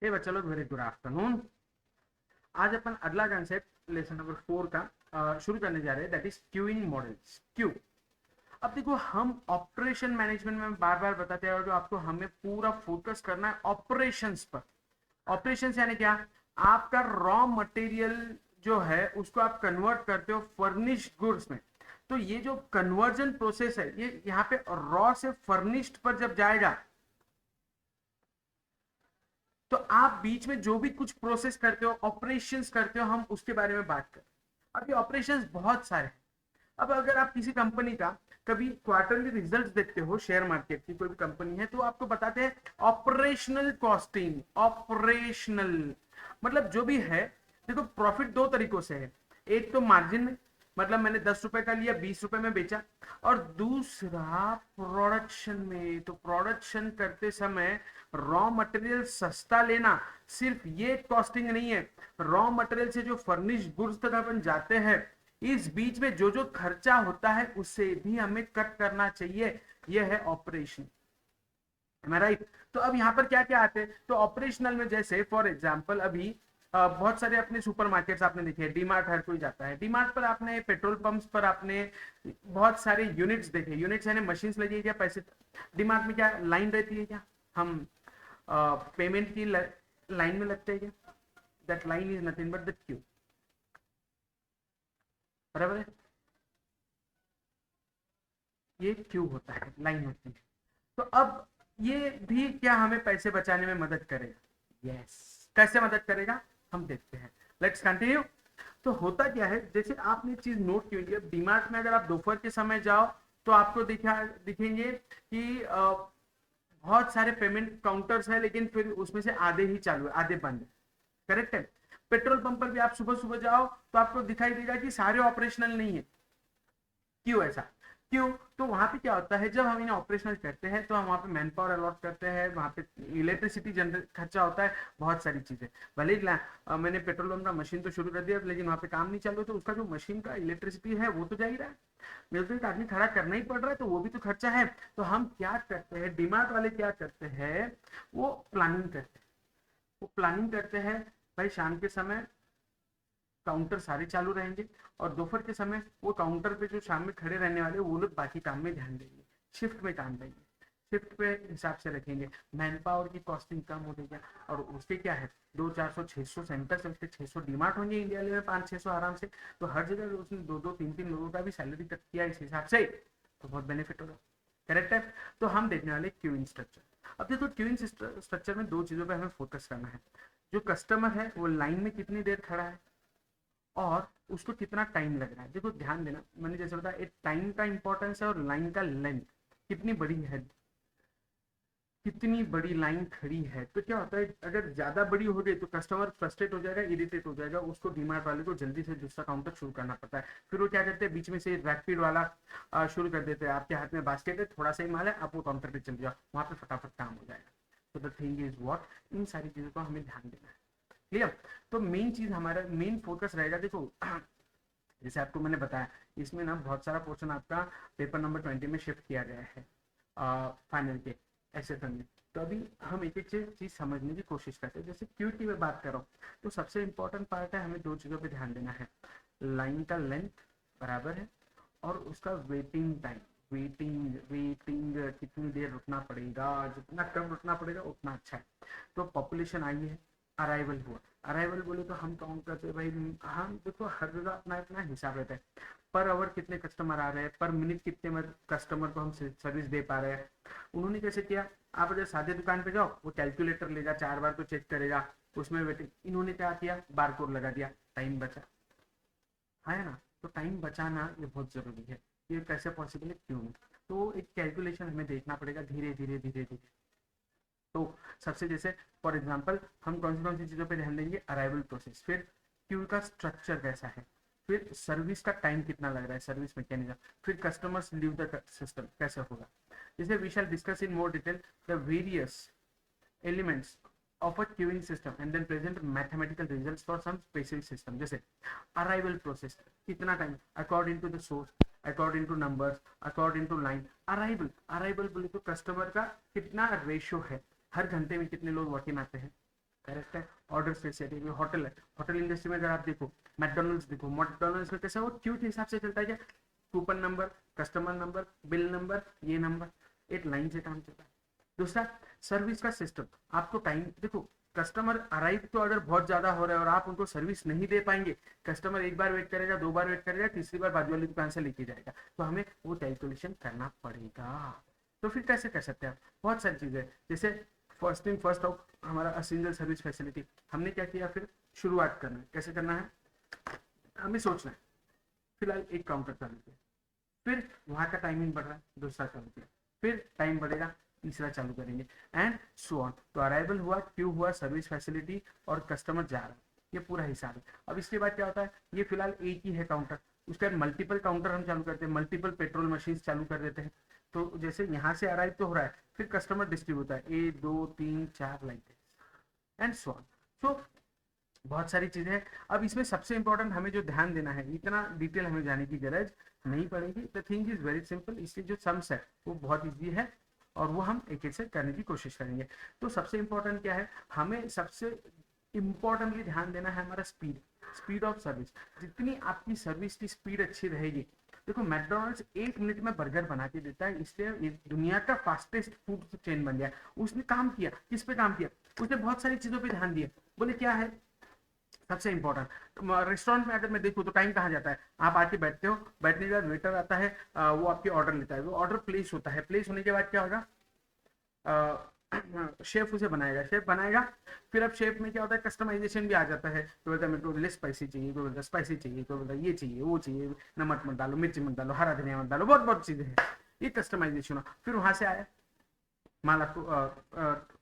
हे बच्चा लोग, very good afternoon. आज अपन अगला कंसेप्ट लेसन नंबर 4 का शुरू करने जा रहे हैं, that is queuing models. Q. अब देखो, हम ऑपरेशन मैनेजमेंट में बार बार बताते हैं जो आपको हमें पूरा फोकस करना है ऑपरेशंस पर। ऑपरेशंस यानी क्या? आपका रॉ मटेरियल जो है उसको आप कन्वर्ट करते हो फर्निश्ड गुड्स में। तो ये जो कन्वर्जन प्रोसेस है, ये यहाँ पे रॉ से फर्निश्ड पर जब जाएगा तो आप बीच में जो भी कुछ प्रोसेस करते हो, ऑपरेशंस करते हो, हम उसके बारे में बात करें। अब ये ऑपरेशंस बहुत सारे हैं। अब अगर आप किसी कंपनी का कभी क्वार्टरली रिजल्ट्स देखते हो, शेयर मार्केट की कोई भी कंपनी है, तो आपको बताते हैं ऑपरेशनल कॉस्टिंग। ऑपरेशनल मतलब जो भी है, देखो प्रॉफिट दो तरीकों से है। एक तो मार्जिन में, मतलब मैंने 10 रुपए का लिया, 20 रुपए में बेचा। और दूसरा प्रोडक्शन में। तो प्रोडक्शन करते समय रॉ मटेरियल सस्ता लेना, सिर्फ ये कॉस्टिंग नहीं है। रॉ मटेरियल से जो फर्निश गुड्स तक अपन जाते हैं, इस बीच में जो जो खर्चा होता है उससे भी हमें कट करना चाहिए। यह है ऑपरेशन। राइट। तो अब यहाँ पर क्या क्या आते हैं? तो ऑपरेशनल में जैसे फॉर एग्जांपल अभी बहुत सारे अपने सुपरमार्केट्स आपने देखे हैं। डीमार्ट हर कोई जाता है। डीमार्ट पर आपने पेट्रोल पंप्स पर आपने बहुत सारे यूनिट्स देखे। यूनिट्स यानी मशीन्स लगी है क्या? पैसे। डीमार्ट में क्या लाइन रहती है क्या? हम पेमेंट की लाइन में लगते हैं क्या? That line is nothing but the Q. बराबर है। ये क्यू होता है, लाइन होती है। तो अब ये भी क्या हमें पैसे बचाने में मदद करेगा? यस। कैसे मदद करेगा हम देखते हैं। Let's continue. तो होता क्या है, जैसे आपने चीज नोट की होगी, अब डीमार्ट में अगर आप दोपहर के समय जाओ तो आपको दिखेंगे कि बहुत सारे पेमेंट काउंटर्स है, लेकिन फिर उसमें से आधे ही चालू है, आधे बंद है। करेक्ट है। पेट्रोल पंप पर भी आप सुबह सुबह जाओ तो आपको दिखाई देगा कि सारे ऑपरेशनल नहीं है। क्यों ऐसा? क्यों? तो वहां पे क्या होता है, जब हम इन्हें ऑपरेशनल करते हैं तो हम वहां पे मैन पावर अलॉट करते हैं, वहां पे इलेक्ट्रिसिटी जनरेट खर्चा होता है, बहुत सारी चीजें। भले ही मैंने पेट्रोल पंप का मशीन तो शुरू कर दिया, लेकिन वहां पे काम नहीं चालू, तो उसका जो मशीन का इलेक्ट्रिसिटी है वो तो जा ही रहा है। मेरे को एक आदमी खड़ा करना ही पड़ रहा है, तो वो भी तो खर्चा है। तो हम क्या करते हैं, डिमार्ट वाले क्या करते हैं, वो प्लानिंग करते हैं। वो प्लानिंग करते हैं, भाई शाम के समय काउंटर सारे चालू रहेंगे, और दोपहर के समय वो काउंटर पे जो शाम में खड़े रहने वाले वो लोग बाकी काम में ध्यान देंगे, शिफ्ट में काम देंगे, शिफ्ट पे हिसाब से रखेंगे। मैन पावर की कॉस्टिंग कम हो जाएगा। और उसके क्या है, 200 400 600 सेंटर चलते, 600 डिमार्ट होंगे इंडिया में, 500 600 आराम से। तो हर जगह उसने 2 2 3 3 लोगों का भी सैलरी कट किया इस हिसाब से, तो बहुत बेनिफिट होगा। करेक्ट है। तो हम देखने वाले क्यूइंग स्ट्रक्चर। अब देखो, क्यूइंग स्ट्रक्चर में दो चीजों पे हमें फोकस करना है। जो कस्टमर है वो लाइन में कितनी देर खड़ा है, और उसको कितना टाइम लग रहा है। देखो ध्यान देना, मैंने जैसे बताया, एक टाइम का इंपॉर्टेंस है और लाइन का लेंथ कितनी बड़ी है। कितनी बड़ी लाइन खड़ी है, तो क्या होता है, अगर ज्यादा बड़ी हो गई तो कस्टमर फ्रस्ट्रेट हो जाएगा, इरिटेट हो जाएगा, उसको डीमार्ट वाले को जल्दी से दूसरा काउंटर शुरू करना पड़ता है। फिर वो क्या करते हैं, बीच में से रैपिड वाला शुरू कर देते हैं। आपके हाथ में बास्केट है, थोड़ा सा ही माल है, आप वो काउंटर पे चल जाओ, वहां पे फटाफट काम हो जाएगा। तो द थिंग इज वॉट, इन सारी चीजों को हमें ध्यान देना है। क्लियर? तो मेन चीज, हमारा मेन फोकस रहेगा, देखो जैसे आपको मैंने बताया, इसमें ना बहुत सारा पोर्शन आपका पेपर नंबर 20 में शिफ्ट किया गया है फाइनल के एसएफएम में। तो अभी हम एक एक चीज समझने की कोशिश करते हैं। जैसे क्यू की मैं बात करूँ, तो सबसे इंपॉर्टेंट पार्ट है, हमें दो चीज़ों पे ध्यान देना है। लाइन का लेंथ बराबर है, और उसका वेटिंग टाइम। वेटिंग वेटिंग कितनी देर रुकना पड़ेगा, जितना कम रुकना पड़ेगा उतना अच्छा है। तो पॉपुलेशन आई है, अराइवल हुआ। अराइवल बोले तो हम काउंट करते हैं भाई, हम देखो हर जगह अपना अपना हिसाब रहता है। पर आवर कितने कस्टमर आ रहे हैं, पर मिनट कितने कस्टमर को हम सर्विस दे पा रहे हैं। उन्होंने कैसे किया, आप अगर सादे दुकान पे जाओ, वो कैलकुलेटर लेगा, 4 बार तो चेक करेगा, उसमें वेटिंग। इन्होंने क्या किया, बार कोड लगा दिया, टाइम बचा। है ना? तो टाइम बचाना ये बहुत जरूरी है। ये कैसे पॉसिबल है, क्यों? तो एक कैलकुलेशन हमें देखना पड़ेगा, धीरे धीरे धीरे धीरे। तो सबसे जैसे फॉर एग्जांपल हम कौन सी चीज़ों पे ध्यान देंगे, अराइवल प्रोसेस, फिर क्यू का स्ट्रक्चर कैसा है, फिर सर्विस का टाइम कितना लग रहा है, सर्विस मैकेनिज्म, फिर कस्टमर्स लीव द सिस्टम कैसे होगा। जैसे we shall discuss in more detail the various elements of a queuing system and then present mathematical results for some specific system. जैसे arrival process कितना time, according to the source, according to numbers, according to line। arrival बोले तो customer का कितना ratio है, हर घंटे में कितने लोग वॉक इन आते हैं। करेक्ट है। ऑर्डर फैसिलिटी, होटल है, होटल इंडस्ट्री में अगर आप देखो, मैकडोनल्ड्स देखो, मैकडोनल्ड्स में कैसा वो क्यू के हिसाब से चलता है क्या, coupon number, customer number, bill number, ये नंबर, एक लाइन से काम चलता है। दूसरा सर्विस का सिस्टम, आपको टाइम देखो, कस्टमर अराइव तो अगर बहुत ज्यादा हो रहा है और आप उनको सर्विस नहीं दे पाएंगे, कस्टमर एक बार वेट करेगा, 2 बार वेट करेगा, तीसरी बार बाजू वाली दुकान से लेके जाएगा, तो हमें वो कैलकुलेशन करना पड़ेगा। तो फिर कैसे कर सकते हैं आप, बहुत सारी चीजें, जैसे फर्स्ट इन फर्स्ट आउट, हमारा सिंगल सर्विस फैसिलिटी, हमने क्या किया, फिर शुरुआत करना है, कैसे करना है, हमें सोचना है। फिलहाल एक काउंटर चालू किया, फिर वहां का टाइमिंग बढ़ रहा है, दूसरा चालू किया, फिर टाइम बढ़ेगा, तीसरा चालू करेंगे, एंड सो ऑन। तो अराइवल हुआ, क्यू हुआ, सर्विस फैसिलिटी, और कस्टमर जा रहा है, ये पूरा हिसाब है। अब इसके बाद क्या होता है, ये फिलहाल एक ही है काउंटर, उसके बाद मल्टीपल काउंटर हम चालू करते हैं, मल्टीपल पेट्रोल मशीन चालू कर देते हैं। तो जैसे यहाँ से अराइव तो हो रहा है, फिर कस्टमर डिस्ट्रीब्यूट होता है, 1 2 3 4 like this and so on. So बहुत सारी चीजें हैं। अब इसमें सबसे इंपॉर्टेंट हमें जो ध्यान देना है, इतना डिटेल हमें जाने की गरज नहीं पड़ेगी। The thing is very simple, इसलिए जो सम्स है वो बहुत ईजी है और वो हम एक एक से करने की कोशिश करेंगे। तो सबसे इंपॉर्टेंट क्या है, हमें सबसे इंपॉर्टेंटली ध्यान देना है हमारा स्पीड, स्पीड ऑफ सर्विस। जितनी आपकी सर्विस की स्पीड अच्छी रहेगी, देखो मैकडोनल्ड्स 1 मिनट में बर्गर बना के देता है, इसलिए ये दुनिया का फास्टेस्ट फूड चेन बन गया। उसने काम किया, किस पे काम किया, उसने बहुत सारी चीजों पे ध्यान दिया। बोले क्या है सबसे इंपॉर्टेंट, रेस्टोरेंट में अगर मैं देखूँ तो टाइम कहाँ जाता है, आप आके बैठते हो, बैठने के बाद वेटर आता है, वो आपके ऑर्डर लेता है, वो ऑर्डर प्लेस होता है, प्लेस होने के बाद क्या होगा, शेफ उसे बनाएगा, शेफ बनाएगा, फिर अब शेफ में क्या होता है, कस्टमाइजेशन भी आ जाता है। तो बोलता है मेरे को लेस स्पाइसी चाहिए, कोई बोलता है स्पाइसी चाहिए, कोई बोलता है ये चाहिए वो चाहिए, नमक मत डालो, मिर्ची मत डालो, हरा धनिया मत डालो, बहुत बहुत चीजें हैं, ये कस्टमाइजेशन हो। फिर वहां से आया माल, आपको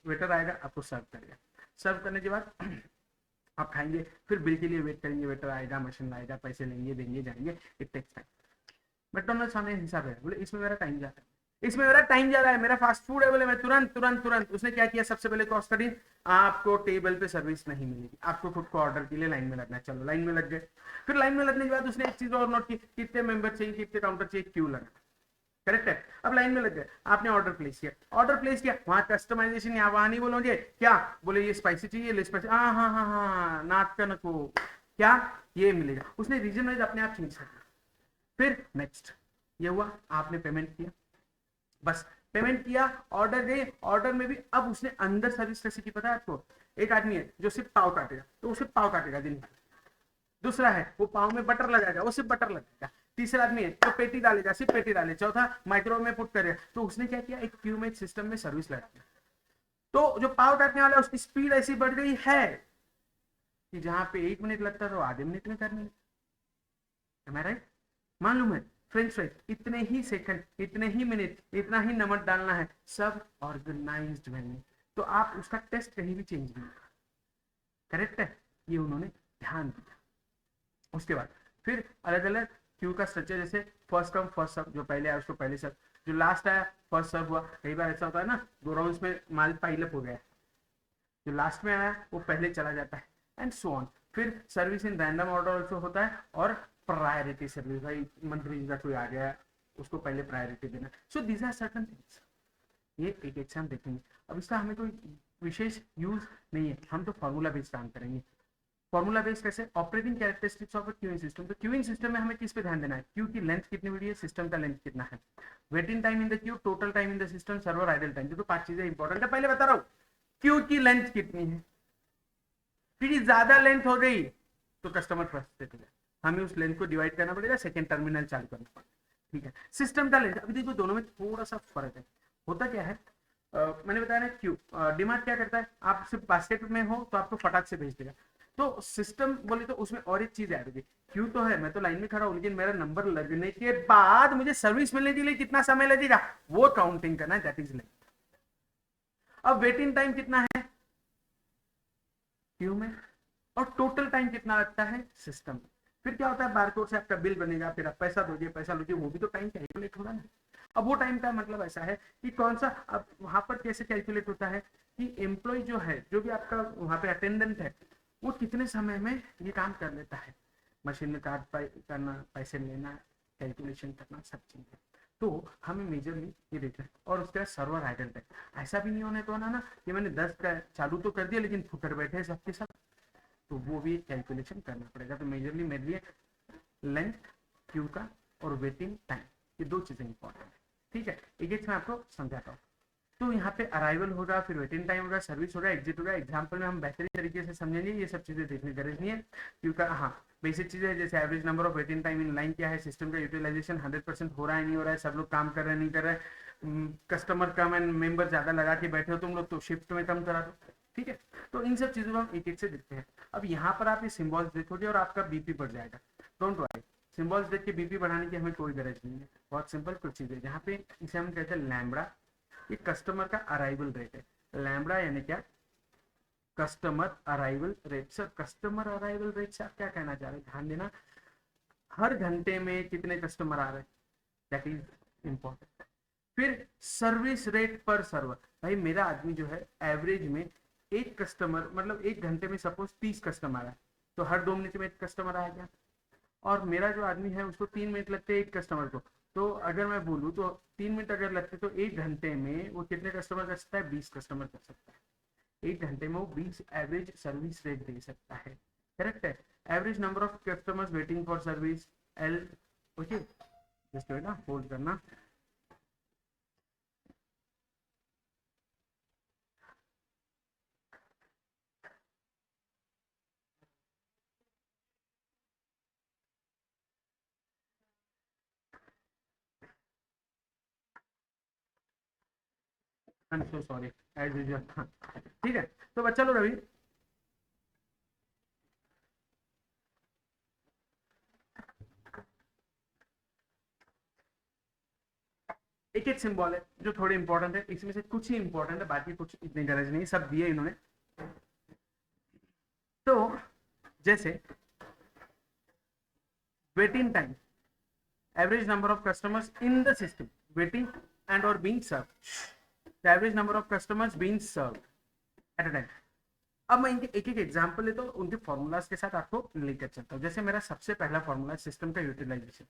वेटर आएगा, आपको सर्व करेगा, सर्व करने के बाद आप खाएंगे, फिर बिल के लिए वेट करेंगे, वेटर आएगा, मशीन लाएगा, पैसे लेंगे, देंगे, जाएंगे, इट टेक्स टाइम। मैकडोनल्ड्स सामने हिसाब है, बोले इसमें मेरा टाइम जाता है, इसमें मेरा टाइम जा रहा है, मेरा फास्ट फूड है, बोले मैं तुरंत तुरंत तुरंत। उसने क्या किया, सबसे पहले कॉस्ट करी, आपको टेबल पे सर्विस नहीं मिलेगी, आपको खुद को ऑर्डर के लिए लाइन में लगना है। चलो लाइन में लग गए, फिर लाइन में लगने के बाद उसने एक चीज और नोट की, कितने मेंबर चाहिए, कितने काउंटर चाहिए, क्यू लगा, करेक्ट है। अब लाइन में लग गए, आपने ऑर्डर प्लेस किया, ऑर्डर प्लेस किया, वहां कस्टमाइजेशन, यहाँ वहां नहीं बोलोगे क्या, बोले ये स्पाइसी चाहिए, ले स्पाइसी, हाँ हाँ हाँ हाँ, नाटक को क्या ये मिलेगा, उसने रीजन वाइज अपने आप चेंज कर दिया। फिर नेक्स्ट ये हुआ, आपने पेमेंट किया, बस पेमेंट किया, ऑर्डर दे, ऑर्डर में भी अब उसने अंदर सर्विस कैसी की पता है आपको, एक आदमी है जो सिर्फ पाव काटेगा, तो वो सिर्फ पाव काटेगा दिन भर, दूसरा है वो पाव में बटर लगाएगा, वो सिर्फ बटर लगाएगा, तीसरा आदमी है तो पेटी डालेगा, सिर्फ पेटी डाले, चौथा माइक्रोवेव में पुट करेगा। तो उसने क्या किया, एक क्यू में सिस्टम में सर्विस लगा दिया। तो जो पाव काटने वाला है उसकी स्पीड ऐसी बढ़ गई है कि जहां पे 1 मिनट लगता था वो आधे मिनट में करने लगा, राइट। मालूम है फ्रेंच फ्राइज इतने ही सेकंड, इतने ही मिनट, इतना ही नमक डालना है, सब ऑर्गेनाइज्ड वे में। तो आप उसका टेस्ट कहीं भी चेंज नहीं, करेक्ट है, ये उन्होंने ध्यान दिया। उसके बाद फिर अलग अलग क्यू का स्ट्रक्चर, जैसे फर्स्ट कम फर्स्ट सर्व, जो पहले आया उसको पहले सर्व, जो लास्ट आया फर्स्ट सर्व हुआ। कई बार ऐसा होता है ना, 2 राउंड्स में माल पाइलअप हो गया, जो लास्ट में आया वो पहले चला जाता है, एंड सो ऑन। फिर service in random order also होता है, और प्रायोरिटी सर्विस, भाई मंत्री जी का कोई आ गया उसको पहले प्रायोरिटी देना। So these are certain things, ये एक एक से हम देखेंगे। अब इसका हमें कोई विशेष यूज नहीं है, हम तो फॉर्मूला बेस्ड काम करेंगे। फॉर्मूला बेस्ड कैसे, operating characteristics of queuing system. तो क्यूइंग सिस्टम में हमें किस पे ध्यान देना है, क्यू की लेंथ कितनी बड़ी है, सिस्टम का लेंथ कितना है, waiting time in the Q, total time in the system, server idle time. तो 5 चीजें इंपॉर्टेंट है, पहले बता रहा हूँ क्यू की लेंथ कितनी है, फिर ज्यादा लेंथ हो गई तो कस्टमर फ्रस्ट्रेटेड है, हमें उस लेंथ को डिवाइड करना पड़ेगा, सेकंड टर्मिनल चालू करना पड़ेगा, ठीक है। सिस्टम का लेंथ, अभी देखो दोनों में थोड़ा सा फर्क है। होता क्या है, मैंने बताया ना क्यू, डिमांड क्या करता है, आप सिर्फ बास्केट में हो तो आपको फटाक से भेज देगा। तो सिस्टम बोले तो उसमें और एक चीज ऐड होगी, क्यू तो है, मैं तो लाइन में खड़ा हूं, लेकिन मेरा नंबर लगने के बाद मुझे सर्विस मिलने के लिए कितना समय लगेगा, वो काउंटिंग करना है, दैट इज लेंथ। अब वेटिंग टाइम कितना है क्यू में, और टोटल टाइम कितना लगता है सिस्टम में। फिर क्या होता है, बारकोड से आपका बिल बनेगा, फिर आप पैसा दोगे, पैसा लोगे, वो भी तो टाइम कैलकुलेट होगा ना। अब वो टाइम का मतलब ऐसा है कि कौन सा, अब वहां पर कैसे कैलकुलेट होता है कि एम्प्लॉय जो है, जो भी आपका वहां पे अटेंडेंट है, वो कितने समय में ये काम कर लेता है, मशीन में कार्ड करना, पैसे लेना, कैलकुलेशन करना, सब चीजें। तो हमें मेजरली ये देखना है। और उसके बाद सर्वर आइडल टाइम, ऐसा भी नहीं होने तो ना कि मैंने 10 का चालू तो कर दिया लेकिन फुटर बैठे सबके सब, तो वो भी कैलकुलेशन करना पड़ेगा। तो मेजरली मेरे लिए लेंथ क्यू का और वेटिंग टाइम, ये दो चीजें इंपॉर्टेंट है। ठीक है, एक एक मैं आपको समझाता हूँ। तो यहाँ पे अराइवल होगा, फिर वेटिंग टाइम होगा, सर्विस होगा, एग्जिट होगा। एग्जाम्पल में हम बेहतरीन तरीके से समझेंगे, ये सब चीजें देखने की जरूरत नहीं है क्योंकि हाँ बेसिक चीजें जैसे average number of waiting time in line क्या है, सिस्टम का यूटिलाइजेशन 100% हो रहा है नहीं हो रहा है, सब लोग काम कर रहे हैं नहीं कर रहे हैं, कस्टमर कम एंड मेंबर ज्यादा लगा के बैठे हो तुम लोग तो शिफ्ट में कम करा दो। ठीक है, तो इन सब चीजों को हम एक एक से देखते हैं। अब यहाँ पर आप ये सिंबल्स देखोगे और आपका बीपी बढ़ जाएगा, डोंट वरी। सिंबल्स देख के बीपी बढ़ाने की हमें कोई गरज नहीं है, बहुत सिंपल कुछ चीजें। जहाँ पे इसे हम कहते हैं लैम्बडा, ये कस्टमर का अराइवल रेट है। लैम्बडा यानी क्या, customer arrival rate. Sir customer arrival rate से आप क्या कहना चाह रहे हैं, ध्यान देना, हर घंटे में कितने कस्टमर आ रहे हैं, दैट इज इंपॉर्टेंट। फिर सर्विस रेट पर सर्वर, भाई मेरा आदमी जो है एवरेज में एक कस्टमर, मतलब एक घंटे में सपोज 30 कस्टमर है तो हर 2 मिनट में एक कस्टमर आएगा, और मेरा जो आदमी है उसको 3 मिनट लगते हैं एक कस्टमर को। तो अगर मैं बोलूँ तो 3 मिनट अगर लगते तो एक घंटे में वो कितने कस्टमर कर सकता है, 20 कस्टमर कर सकता है। एक घंटे में वो 20 एवरेज सर्विस रेट दे सकता है, करेक्ट है। Average number of customers waiting for service L, okay just wait ना, होल्ड करना। I am so sorry as usual. ठीक है, तो बच्चा लो रवि, एक एक सिंबल है जो थोड़े इंपॉर्टेंट है, इसमें से कुछ ही इंपॉर्टेंट है, बाकी कुछ इतनी गरज नहीं, सब दिए इन्होंने। तो जैसे waiting time, average number of customers in the system waiting and or being served, the average number of customers being served at a time। अब मैं इनके एक एक एग्जांपल लेता हूँ, उनके फॉर्मूलाज के साथ आपको लेकर चलता हूँ। जैसे मेरा सबसे पहला फॉर्मूला सिस्टम का utilisation,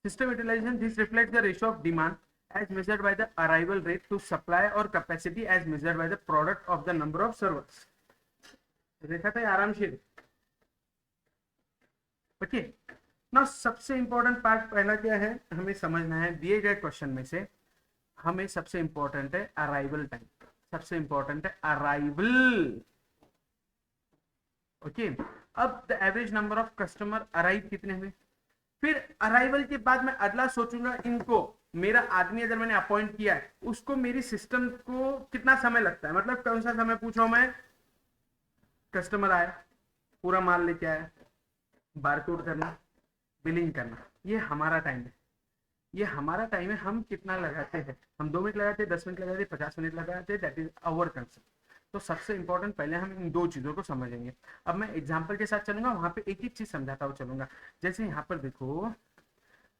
system utilisation this reflects the ratio of demand as measured by the arrival rate to supply or capacity as measured by the product of the number of servers। देखा था आराम से, okay ना। सबसे important part पहला क्या है हमें समझना है, दिए गए क्वेश्चन में से हमें सबसे इंपॉर्टेंट है अराइवल टाइम, सबसे इंपॉर्टेंट है अराइवल, ओके। अब the average number of customer arrive कितने हुए, फिर अराइवल के बाद मैं अगला सोचूंगा इनको, मेरा आदमी अगर मैंने अपॉइंट किया है उसको मेरी सिस्टम को कितना समय लगता है, मतलब कौन सा समय पूछ रहा हूं मैं, कस्टमर आया, पूरा माल लेके आया, बारकोड करना, बिलिंग करना, ये हमारा टाइम है, ये हमारा टाइम है। हम कितना लगाते हैं, हम 2 मिनट लगाते हैं, 10 मिनट लगाते हैं, 50 मिनट लगाते हैं, दैट इज आवर कंसेप्ट। तो सबसे इंपॉर्टेंट पहले हम इन दो चीजों को समझेंगे। अब मैं एग्जांपल के साथ चलूंगा, वहां पे एक एक चीज समझाता हुआ चलूंगा। जैसे यहाँ पर देखो,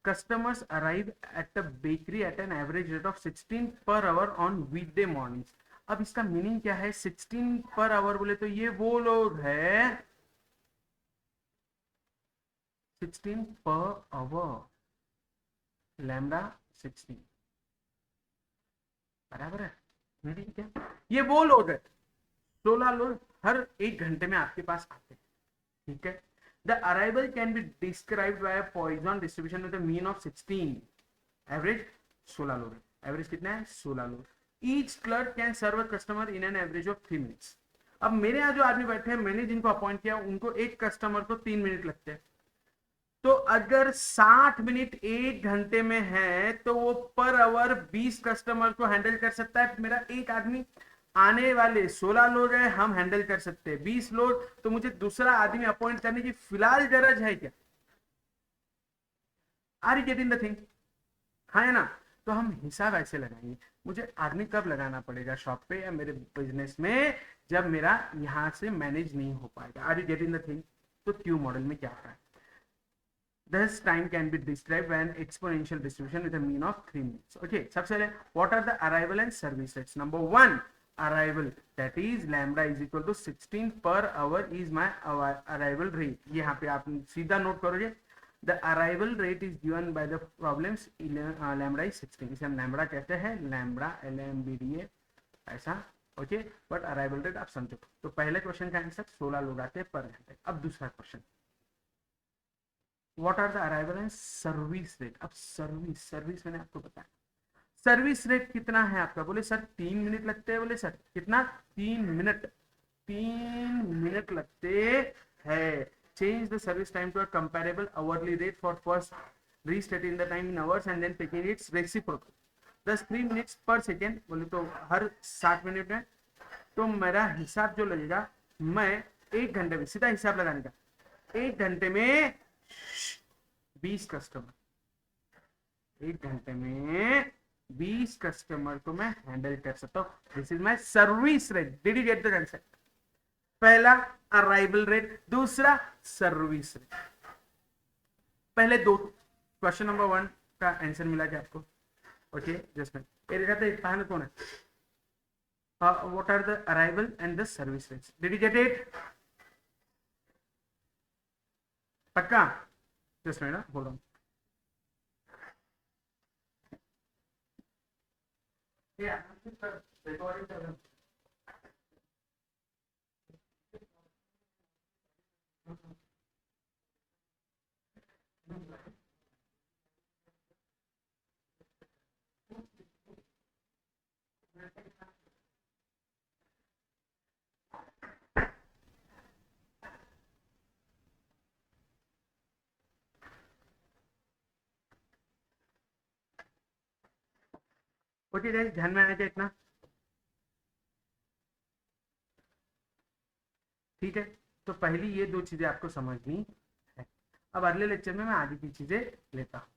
customers arrive at the bakery at an average rate of 16 per hour on weekday morning. अब इसका मीनिंग क्या है, 16 पर आवर बोले तो ये वो लोग है 16 पर आवर, लैम्डा 16 बराबर है मेरी क्या, ये वो लोग है 16 लोग हर एक घंटे में आपके पास आते हैं, ठीक है। The arrival can be described by Poisson distribution with the mean of 16, average 16 लोग, एवरेज कितना है 16 लोग। Each clerk can serve a customer in an average of 3 minutes. अब मेरे यहाँ जो आदमी बैठे हैं, मैंने जिनको अपॉइंट किया उनको एक कस्टमर को 3 मिनट लगते हैं, तो अगर 60 मिनट एक घंटे में है तो वो पर आवर 20 कस्टमर को हैंडल कर सकता है। मेरा एक आदमी, आने वाले 16 लोग हैं हम हैंडल कर सकते हैं, 20 लोग, तो मुझे दूसरा आदमी अपॉइंट करने की फिलहाल गरज है क्या, are you getting the thing, हाँ है ना। तो हम हिसाब ऐसे लगाएंगे, मुझे आदमी कब लगाना पड़ेगा शॉप पे या मेरे बिजनेस में, जब मेरा यहां से मैनेज नहीं हो पाएगा, are you getting the thing. तो क्यू मॉडल में क्या होता है, This time can be described by an exponential distribution with a mean of 3 minutes. Okay, सबसे पहले what are the arrival and service rates? Number 1, arrival, that is lambda is equal to 16 per hour is my arrival rate. यहाँ पे आप सीधा note करोगे, the arrival rate is given by the problems lambda is 16, इसे हम lambda कहते हैं, lambda LMBDA ऐसा, ओके। बट अराइवल रेट आप समझो। तो पहले क्वेश्चन का आंसर 16 लोग आते हैं पर घंटे। अब दूसरा question, what are the arrival and service rate. अब सर्विस मैंने आपको बताया, सर्विस रेट कितना है आपका। बोले सर 3 मिनट लगते हैं। बोले सर कितना, 3 मिनट, 3 मिनट लगते हैं। Change the service time to a comparable hourly rate for first restating the time in hours and then taking its reciprocal. 3 minutes पर सेकेंड, बोले तो हर 60 मिनट में। तो मेरा हिसाब जो लगेगा, मैं 1 घंटे में, सीधा हिसाब लगाने का, 1 घंटे में 20 कस्टमर, 1 घंटे में 20 कस्टमर को मैं हैंडल कर सकता हूँ। This is my service rate. Did you get the concept. पहला अराइवल रेट, दूसरा सर्विस रेट। पहले दो क्वेश्चन नंबर 1 का आंसर मिला क्या आपको, ओके। जस्ट ये देखा था पहले कौन है, what are the arrival and the service rates. Did you get it, पक्का। Just minute, hold on. Recording कर रहा हूं। ओके गाइस, ध्यान में आया क्या इतना, ठीक है। तो पहली ये 2 चीजें आपको समझनी है। अब अगले लेक्चर में मैं आगे की चीजें लेता हूँ।